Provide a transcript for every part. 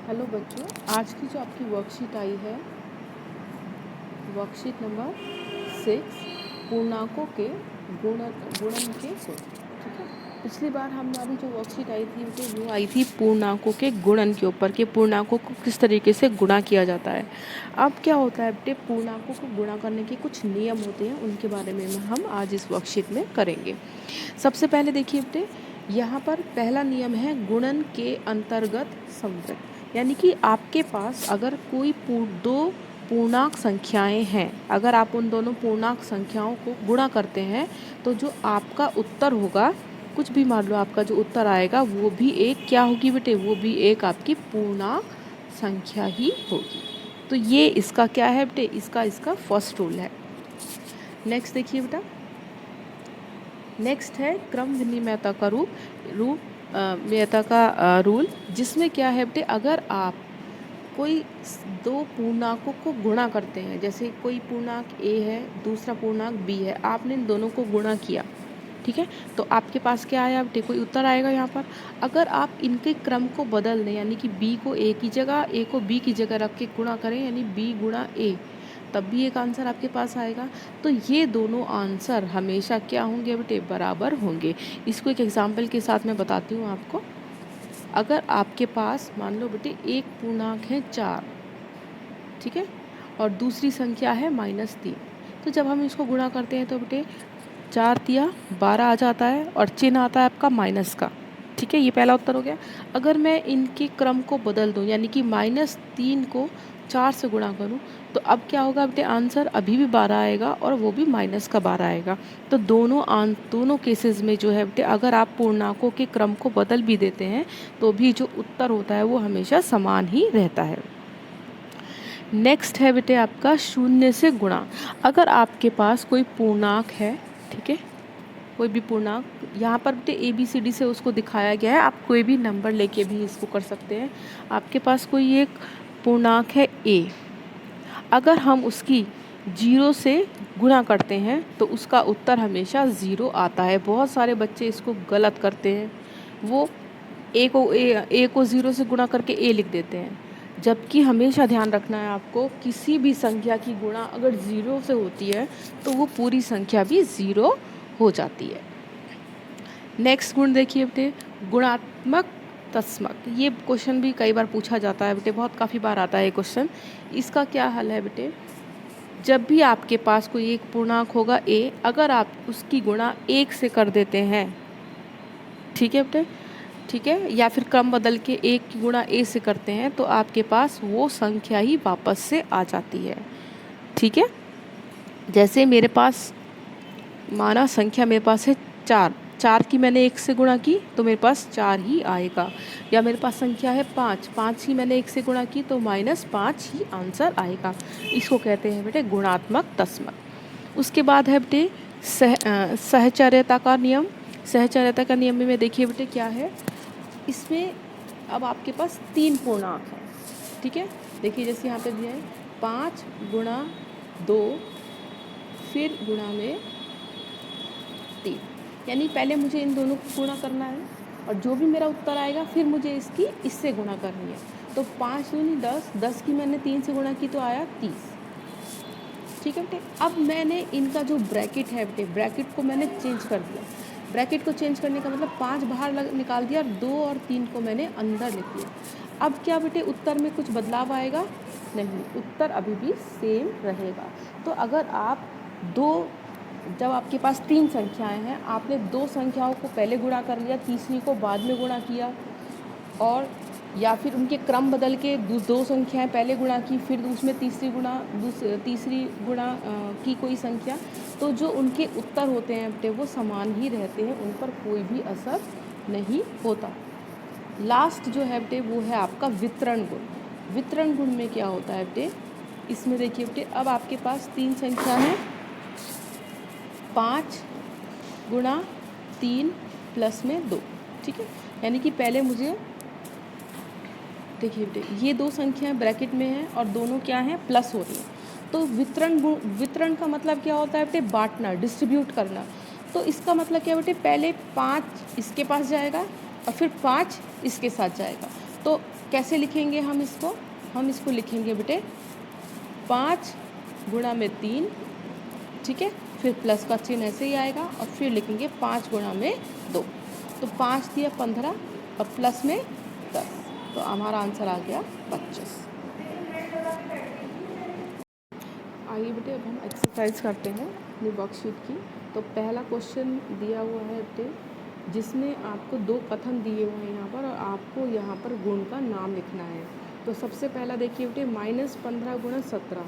Hello बच्चों, आज की जो आपकी वर्कशीट आई है, वर्कशीट नंबर 6, पूर्णांकों के गुणन के गुण। ठीक है, पिछली बार हमारी जो वर्कशीट आई थी वो आई थी पूर्णांकों के गुणन के ऊपर, कि पूर्णांकों को किस तरीके से गुणा किया जाता है। अब क्या होता है बेटे, पूर्णांकों को गुणा करने के कुछ नियम होते हैं, उनके बारे में हम आज इस वर्कशीट में करेंगे। सबसे पहले देखिए बेटे, यहाँ पर पहला नियम है गुणन के अंतर्गत समवृत्त। यानी कि आपके पास अगर कोई दो पूर्णांक संख्याएं हैं, अगर आप उन दोनों पूर्णांक संख्याओं को गुणा करते हैं तो जो आपका उत्तर होगा, कुछ भी मान लो आपका जो उत्तर आएगा वो भी एक क्या होगी बेटे, वो भी एक आपकी पूर्णांक संख्या ही होगी। तो ये इसका क्या है बेटे, इसका फर्स्ट रूल है। नेक्स्ट देखिए बेटा, नेक्स्ट है क्रम विनिमयता का विनिमयता का रूल, जिसमें क्या है बेटे, अगर आप कोई दो पूर्णांकों को गुणा करते हैं, जैसे कोई पूर्णांक a है, दूसरा पूर्णांक b है, आपने इन दोनों को गुणा किया, ठीक है, तो आपके पास क्या आया बेटे, कोई उत्तर आएगा यहाँ पर। अगर आप इनके क्रम को बदल दें, यानी कि b को a की जगह, a को b की जगह रख के गुणा करें, यानी b गुणा a, तब भी एक आंसर आपके पास आएगा। तो ये दोनों आंसर हमेशा क्या होंगे बेटे, बराबर होंगे। इसको एक एग्जाम्पल के साथ मैं बताती हूँ आपको। अगर आपके पास मान लो बेटे एक पूर्णांक है 4, ठीक है, और दूसरी संख्या है -3, तो जब हम इसको गुणा करते हैं तो बेटे 4 तिया 12 आ जाता है और चिन्ह आता है आपका माइनस का। ठीक है, ये पहला उत्तर हो गया। अगर मैं इनके क्रम को बदल दूं, यानी कि -3 को 4 से गुणा करूं, तो अब क्या होगा बेटे, आंसर अभी भी 12 आएगा और वो भी -12 आएगा। तो दोनों केसेस में जो है बेटे, अगर आप पूर्णांकों के क्रम को बदल भी देते हैं तो भी जो उत्तर होता है वो हमेशा समान ही रहता है। नेक्स्ट है बेटे आपका शून्य से गुणा। अगर आपके पास कोई पूर्णांक है, ठीक है, कोई भी पूर्णांक, यहाँ पर बेटे ABCD से उसको दिखाया गया है, आप कोई भी नंबर लेके भी इसको कर सकते हैं। आपके पास कोई एक पूर्णांक है a, अगर हम उसकी 0 से गुणा करते हैं तो उसका उत्तर हमेशा 0 आता है। बहुत सारे बच्चे इसको गलत करते हैं, वो a को 0 से गुणा करके a लिख देते हैं, जबकि हमेशा ध्यान रखना है आपको, किसी भी संख्या की गुणा अगर 0 से होती है तो वो पूरी संख्या भी 0 हो जाती है। नेक्स्ट गुण देखिए बेटे, गुणात्मक तस्मक। ये क्वेश्चन भी कई बार पूछा जाता है बेटे, बहुत काफ़ी बार आता है ये क्वेश्चन। इसका क्या हल है बेटे, जब भी आपके पास कोई एक पूर्णांक होगा a, अगर आप उसकी गुणा 1 से कर देते हैं, ठीक है बेटे, ठीक है, या फिर क्रम बदल के 1 की गुणा a से करते हैं, तो आपके पास वो संख्या ही वापस से आ जाती है। ठीक है, जैसे मेरे पास माना संख्या मेरे पास है 4 की मैंने 1 से गुणा की तो मेरे पास 4 ही आएगा, या मेरे पास संख्या है 5 की मैंने 1 से गुणा की तो -5 ही आंसर आएगा। इसको कहते हैं बेटे गुणात्मक तस्मक। उसके बाद है बेटे सहचर्यता का नियम। सहचर्यता का नियम में देखिए बेटे क्या है, इसमें अब आपके पास 3 पूर्णांक हैं, ठीक है, देखिए जैसे यहाँ पे दिया है 5 गुणा 2 फिर गुणा में 3, यानी पहले मुझे इन दोनों को गुणा करना है और जो भी मेरा उत्तर आएगा फिर मुझे इससे गुणा करनी है। तो 5 दूनी 10, 10 की मैंने 3 से गुणा की तो आया 30। ठीक है बेटे, अब मैंने इनका जो ब्रैकेट है बेटे, ब्रैकेट को मैंने चेंज कर दिया। ब्रैकेट को चेंज करने का मतलब 5 बाहर निकाल दिया और 2 और 3 को मैंने अंदर लिख दिया। अब क्या बेटे, उत्तर में कुछ बदलाव आएगा? नहीं, उत्तर अभी भी सेम रहेगा। तो अगर आप जब आपके पास 3 संख्याएं हैं, आपने 2 संख्याओं को पहले गुणा कर लिया, तीसरी को बाद में गुणा किया, और या फिर उनके क्रम बदल के 2 संख्याएं पहले गुणा की, फिर उसमें तीसरी गुणा की कोई संख्या, तो जो उनके उत्तर होते हैं बेटे वो समान ही रहते हैं, उन पर कोई भी असर नहीं होता। लास्ट जो है बेटे वो है आपका वितरण गुण। वितरण गुण में क्या होता है बेटे, इसमें देखिए बेटे, अब आपके पास 3 संख्या है, 5 गुणा 3 प्लस में 2, ठीक है, यानी कि पहले मुझे देखिए बेटे ये 2 संख्याएं ब्रैकेट में हैं और दोनों क्या हैं, प्लस हो रही हैं। तो वितरण का मतलब क्या होता है बेटे, बांटना, डिस्ट्रीब्यूट करना। तो इसका मतलब क्या बेटे, पहले 5 इसके पास जाएगा और फिर 5 इसके साथ जाएगा। तो कैसे लिखेंगे हम इसको? हम इसको लिखेंगे बेटे 5 गुणा में 3, ठीक है, फिर प्लस का चिन्ह ऐसे ही आएगा और फिर लिखेंगे 5 गुणा में 2। तो 5 दिया 15 और प्लस में 10, तो हमारा आंसर आ गया 25। आइए बेटे अब हम एक्सरसाइज करते हैं अपनी वर्कशीट की। तो पहला क्वेश्चन दिया हुआ है बेटे, जिसमें आपको 2 कथन दिए हुए हैं यहाँ पर और आपको यहाँ पर गुण का नाम लिखना है। तो सबसे पहला देखिए बेटे -15 गुणा 17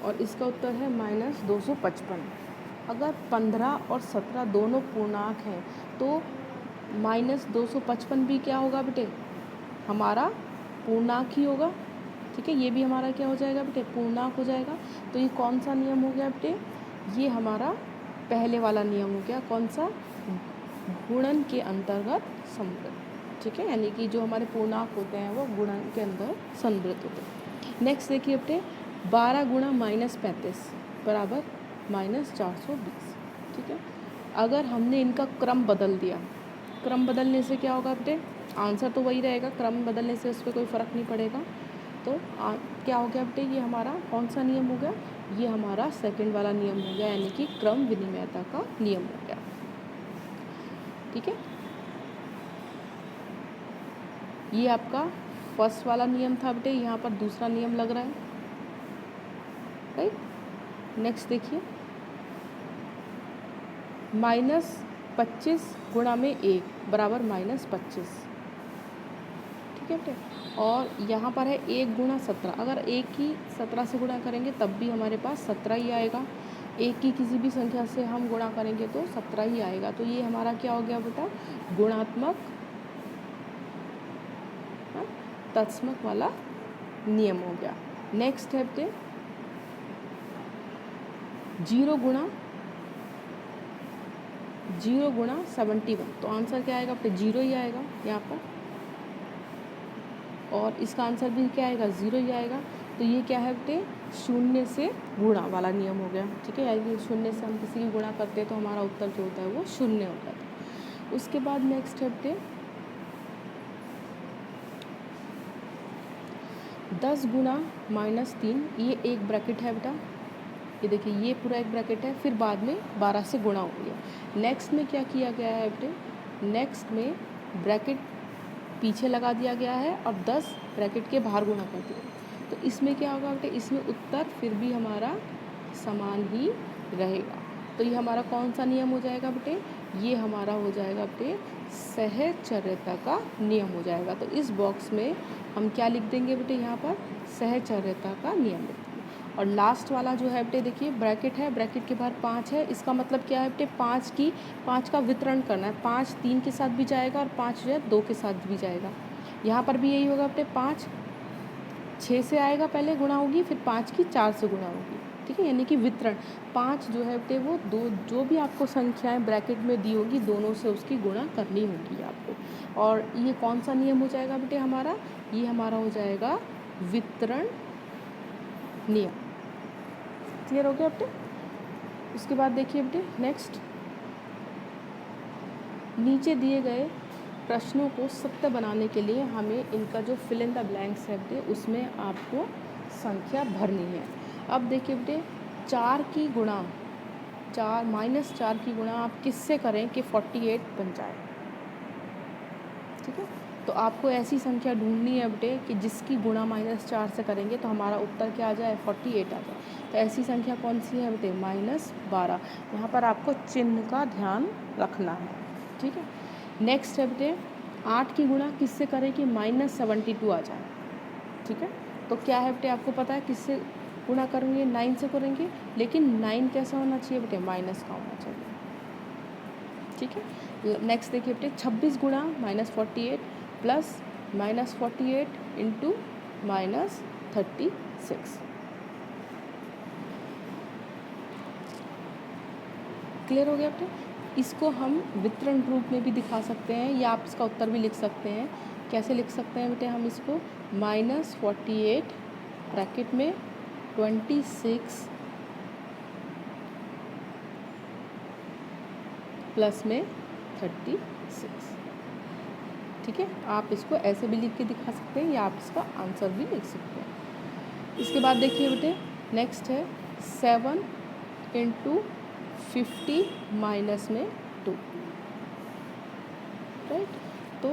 और इसका उत्तर है -255। अगर 15 और 17 दोनों पूर्णांक हैं तो -255 भी क्या होगा बेटे? हमारा पूर्णांक ही होगा, ठीक है। ये भी हमारा क्या हो जाएगा बेटे? पूर्णांक हो जाएगा। तो ये कौन सा नियम हो गया बेटे? ये हमारा पहले वाला नियम हो गया। कौन सा? गुणन के अंतर्गत समृद्ध, ठीक है, यानी कि जो हमारे पूर्णांक होते हैं वो गुणन के अंदर समृद्ध होते हैं। नेक्स्ट देखिए बेटे 12 गुणा -35 बराबर -420, ठीक है। अगर हमने इनका क्रम बदल दिया, क्रम बदलने से क्या होगा बेटे? आंसर तो वही रहेगा, क्रम बदलने से उस पर कोई फ़र्क नहीं पड़ेगा। तो क्या हो गया बेटे? ये हमारा कौन सा नियम हो गया? ये हमारा सेकंड वाला नियम हो गया, यानी कि क्रम विनिमयता का नियम हो गया, ठीक है। ये आपका फर्स्ट वाला नियम था बेटे, यहाँ पर दूसरा नियम लग रहा है, राइट। नेक्स्ट देखिए -25 गुणा में 1 बराबर -25, ठीक है बेटे। और यहाँ पर है 1 गुणा 17। अगर 1 की 17 से गुणा करेंगे तब भी हमारे पास 17 ही आएगा। 1 की किसी भी संख्या से हम गुणा करेंगे तो 17 ही आएगा। तो ये हमारा क्या हो गया बेटा? गुणात्मक तत्समक वाला नियम हो गया। नेक्स्ट है बेटे 0 गुणा 71। तो आंसर क्या आएगा बेटे? 0 ही आएगा यहाँ पर, और इसका आंसर भी क्या आएगा? 0 ही आएगा। तो ये क्या है बेटे? शून्य से गुणा वाला नियम हो गया, ठीक है। यानी शून्य से हम किसी की गुणा करते हैं तो हमारा उत्तर जो होता है वो शून्य होता है। उसके बाद नेक्स्ट है बेटे 10 गुणा -3। ये एक ब्रैकेट है बेटा, ये देखिए ये पूरा एक ब्रैकेट है, फिर बाद में 12 से गुणा हो गया। नेक्स्ट में क्या किया गया है बेटे? नेक्स्ट में ब्रैकेट पीछे लगा दिया गया है और 10 ब्रैकेट के बाहर गुणा कर दिया। तो इसमें क्या होगा बेटे? इसमें उत्तर फिर भी हमारा समान ही रहेगा। तो ये हमारा कौन सा नियम हो जाएगा बेटे? ये हमारा हो जाएगा बेटे सहचर्यता का नियम हो जाएगा। तो इस बॉक्स में हम क्या लिख देंगे बेटे? यहाँ पर सहचर्यता का नियम लिख देंगे। और लास्ट वाला जो है बेटे देखिए ब्रैकेट है, ब्रैकेट के बाहर 5 है। इसका मतलब क्या है बेटे? 5 का वितरण करना है। 5 3 के साथ भी जाएगा और 5 जो है 2 के साथ भी जाएगा। यहाँ पर भी यही होगा बेटे, 5 6 से आएगा, पहले गुणा होगी, फिर 5 की 4 से गुणा होगी, ठीक है। यानी कि वितरण 5 जो है बेटे वो दो जो भी आपको संख्याएं ब्रैकेट में दी होगी दोनों से उसकी गुणा करनी होगी आपको। और ये कौन सा नियम हो जाएगा बेटे हमारा? ये हमारा हो जाएगा वितरण नियम। क्लियर हो गया बेटे? उसके बाद देखिए बेटे नेक्स्ट, नीचे दिए गए प्रश्नों को सत्य बनाने के लिए हमें इनका जो फिल इन द ब्लैंक्स है बेटे उसमें आपको संख्या भरनी है। अब देखिए बेटे 4 की गुणा -4 की गुणा आप किससे करें कि 48 बन जाए, ठीक है। तो आपको ऐसी संख्या ढूंढनी है बेटे कि जिसकी गुणा -4 से करेंगे तो हमारा उत्तर क्या आ जाए? 48 आ जाए। तो ऐसी संख्या कौन सी है बेटे? -12। यहाँ पर आपको चिन्ह का ध्यान रखना है, ठीक है। नेक्स्ट है बेटे 8 की गुणा किससे करें कि -72 आ जाए, ठीक है। तो क्या है बेटे आपको पता है किससे गुणा करेंगे? 9 से करेंगे, लेकिन 9 कैसा होना चाहिए बेटे? माइनस का होना चाहिए, ठीक है। नेक्स्ट देखिए बेटे 26 गुणा -48 प्लस -48 इंटू -36। क्लियर हो गया बेटे? इसको हम वितरण रूप में भी दिखा सकते हैं या आप इसका उत्तर भी लिख सकते हैं। कैसे लिख सकते हैं बेटे हम इसको? -48 ब्रैकेट में 26 प्लस में 36, ठीक है, आप इसको ऐसे भी लिख के दिखा सकते हैं या आप इसका आंसर भी लिख सकते हैं। इसके बाद देखिए बेटे, नेक्स्ट है 7 × 50 माइनस में 2, राइट। तो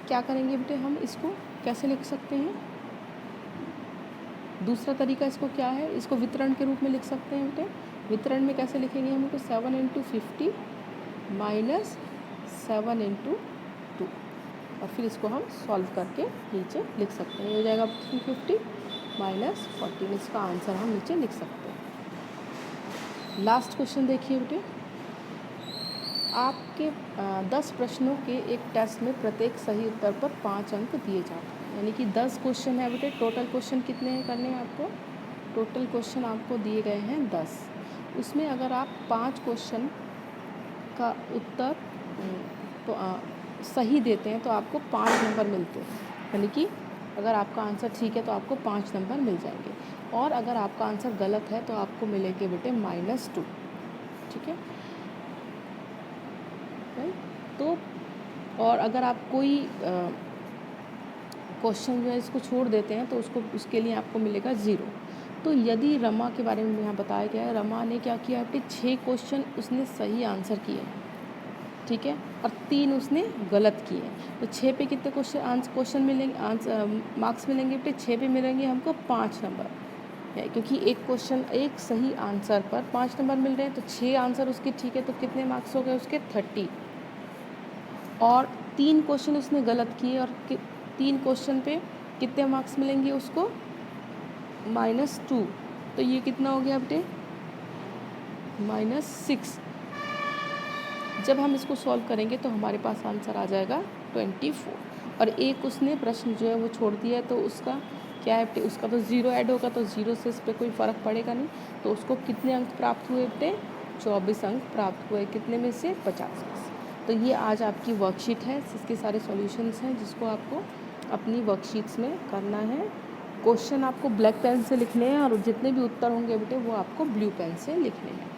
क्या करेंगे बेटे, हम इसको कैसे लिख सकते हैं? दूसरा तरीका इसको क्या है, इसको वितरण के रूप में लिख सकते हैं बेटे। वितरण में कैसे लिखेंगे हम इसको? 7 × 50 माइनस 7 × 2, और फिर इसको हम सॉल्व करके नीचे लिख सकते हैं। ये हो जाएगा 250 माइनस 14, इसका आंसर हम नीचे लिख सकते हैं। लास्ट क्वेश्चन देखिए बेटे, आपके 10 प्रश्नों के एक टेस्ट में प्रत्येक सही उत्तर पर 5 अंक दिए जाते हैं, यानी कि 10 क्वेश्चन है बेटे। टोटल क्वेश्चन कितने करने हैं आपको? टोटल क्वेश्चन आपको दिए गए हैं 10। उसमें अगर आप 5 क्वेश्चन का उत्तर तो सही देते हैं तो आपको 5 नंबर मिलते हैं, यानी कि अगर आपका आंसर ठीक है तो आपको 5 नंबर मिल जाएंगे, और अगर आपका आंसर गलत है तो आपको मिलेंगे बेटे -2, ठीक है, राइट। तो और अगर आप कोई क्वेश्चन जो है इसको छोड़ देते हैं तो उसके लिए आपको मिलेगा 0। तो यदि रमा के बारे में यहाँ बताया गया है, रमा ने क्या किया बेटे, 6 क्वेश्चन उसने सही आंसर किए हैं, ठीक है, और 3 उसने गलत किए हैं। तो 6 पे कितने क्वेश्चन मिलेंगे, मार्क्स मिलेंगे बेटे? 6 पे मिलेंगे हमको 5 नंबर, क्योंकि एक सही आंसर पर 5 नंबर मिल रहे हैं। तो 6 आंसर उसके ठीक है, तो कितने मार्क्स हो गए उसके? 30। और 3 क्वेश्चन उसने गलत किए, और 3 क्वेश्चन पे कितने मार्क्स मिलेंगे उसको? -2। तो ये कितना हो गया बेटे? -6। जब हम इसको सॉल्व करेंगे तो हमारे पास आंसर आ जाएगा 24। और एक उसने प्रश्न जो है वो छोड़ दिया है, तो उसका क्या है बेटे? उसका तो 0 ऐड होगा, तो 0 से इस पर कोई फ़र्क पड़ेगा नहीं। तो उसको कितने अंक प्राप्त हुए बेटे? 24 अंक प्राप्त हुए। कितने में से? 50 में से। तो ये आज आपकी वर्कशीट है, इसके सारे सॉल्यूशंस हैं जिसको आपको अपनी वर्कशीट्स में करना है। क्वेश्चन आपको ब्लैक पेन से लिखने हैं, और जितने भी उत्तर होंगे बेटे वो आपको ब्लू पेन से लिखने हैं।